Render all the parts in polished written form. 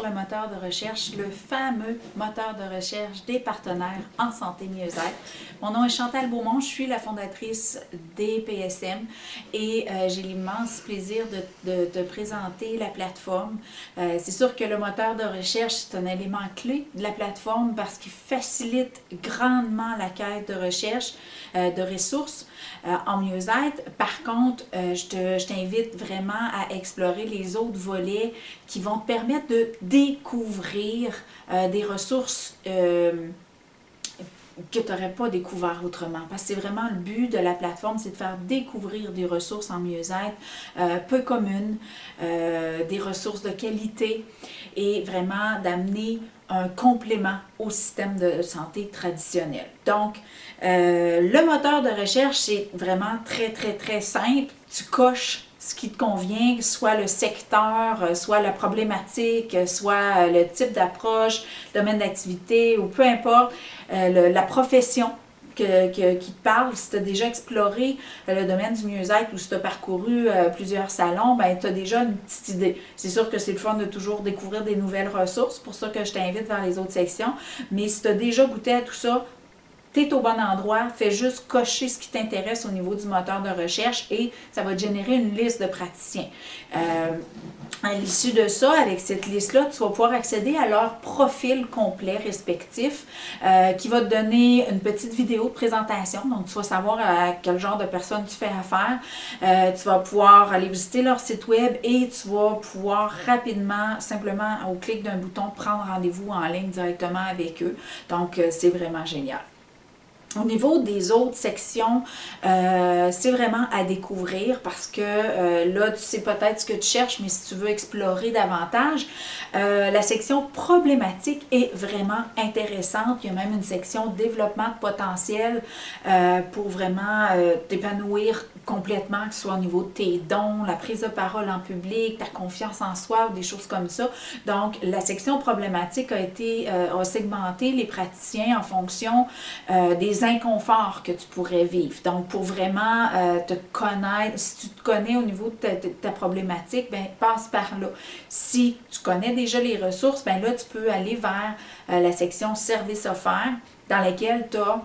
sur le moteur de recherche, le fameux moteur de recherche des partenaires en santé mieux-être. Mon nom est Chantal Beaumont, je suis la fondatrice des PSM et j'ai l'immense plaisir de te présenter la plateforme. C'est sûr que le moteur de recherche, c'est un élément clé de la plateforme parce qu'il facilite grandement la quête de recherche de ressources en mieux-être. Par contre, je t'invite vraiment à explorer les autres volets qui vont te permettre de découvrir des ressources que tu n'aurais pas découvert autrement. Parce que c'est vraiment le but de la plateforme, c'est de faire découvrir des ressources en mieux-être peu communes, des ressources de qualité et vraiment d'amener un complément au système de santé traditionnel. Donc, le moteur de recherche, c'est vraiment très simple. Tu coches ce qui te convient, soit le secteur, soit la problématique, soit le type d'approche, domaine d'activité ou peu importe, la profession qui te parle. Si tu as déjà exploré le domaine du mieux-être ou si tu as parcouru plusieurs salons, ben, tu as déjà une petite idée. C'est sûr que c'est le fun de toujours découvrir des nouvelles ressources, pour ça que je t'invite vers les autres sections. Mais si tu as déjà goûté à tout ça, tu es au bon endroit, fais juste cocher ce qui t'intéresse au niveau du moteur de recherche et ça va te générer une liste de praticiens. À l'issue de ça, avec cette liste-là, tu vas pouvoir accéder à leur profil complet respectif qui va te donner une petite vidéo de présentation. Donc, tu vas savoir à quel genre de personne tu fais affaire. Tu vas pouvoir aller visiter leur site web et tu vas pouvoir rapidement, simplement au clic d'un bouton, prendre rendez-vous en ligne directement avec eux. Donc, c'est vraiment génial. Au niveau des autres sections, c'est vraiment à découvrir parce que là, tu sais peut-être ce que tu cherches, mais si tu veux explorer davantage, la section problématique est vraiment intéressante. Il y a même une section développement de potentiel pour vraiment t'épanouir complètement, que ce soit au niveau de tes dons, la prise de parole en public, ta confiance en soi ou des choses comme ça. Donc, la section problématique a segmenté les praticiens en fonction des inconforts que tu pourrais vivre. Donc, pour vraiment te connaître, si tu te connais au niveau de ta problématique, ben passe par là. Si tu connais déjà les ressources, ben là, tu peux aller vers la section services offerts dans laquelle tu as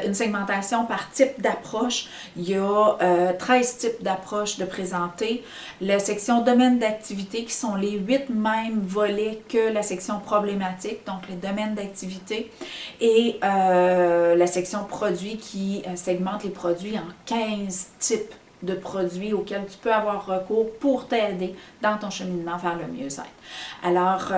une segmentation par type d'approche. Il y a 13 types d'approches de présenter. La section domaine d'activité qui sont les 8 mêmes volets que la section problématique, donc les domaines d'activité. Et la section produits qui segmente les produits en 15 types de produits auxquels tu peux avoir recours pour t'aider dans ton cheminement vers le mieux-être. Alors,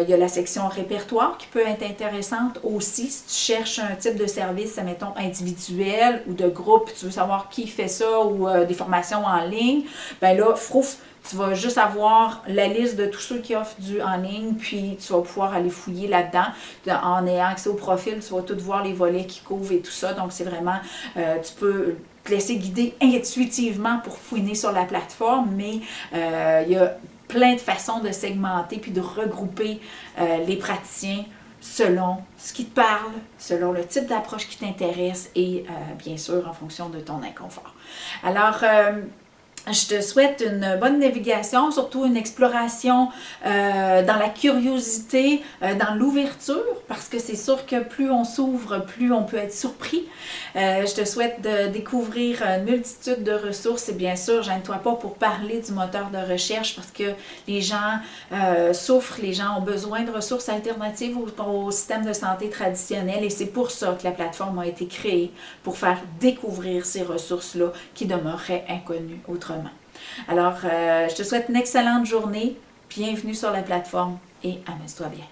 il y a la section répertoire qui peut être intéressante aussi si tu cherches un type de service, mettons, individuel ou de groupe, tu veux savoir qui fait ça ou des formations en ligne, ben là, frouf, tu vas juste avoir la liste de tous ceux qui offrent du en ligne, puis tu vas pouvoir aller fouiller là-dedans. En ayant accès au profil, tu vas tout voir les volets qui couvrent et tout ça. Donc, c'est vraiment, tu peux te laisser guider intuitivement pour fouiner sur la plateforme, mais il y a plein de façons de segmenter puis de regrouper les praticiens selon ce qui te parle, selon le type d'approche qui t'intéresse et bien sûr en fonction de ton inconfort. Alors, je te souhaite une bonne navigation, surtout une exploration dans la curiosité, dans l'ouverture, parce que c'est sûr que plus on s'ouvre, plus on peut être surpris. Je te souhaite de découvrir une multitude de ressources et bien sûr, gêne-toi pas pour parler du moteur de recherche parce que les gens souffrent, les gens ont besoin de ressources alternatives au système de santé traditionnel et c'est pour ça que la plateforme a été créée, pour faire découvrir ces ressources-là qui demeureraient inconnues autrement. Alors, je te souhaite une excellente journée. Bienvenue sur la plateforme et amuse-toi bien.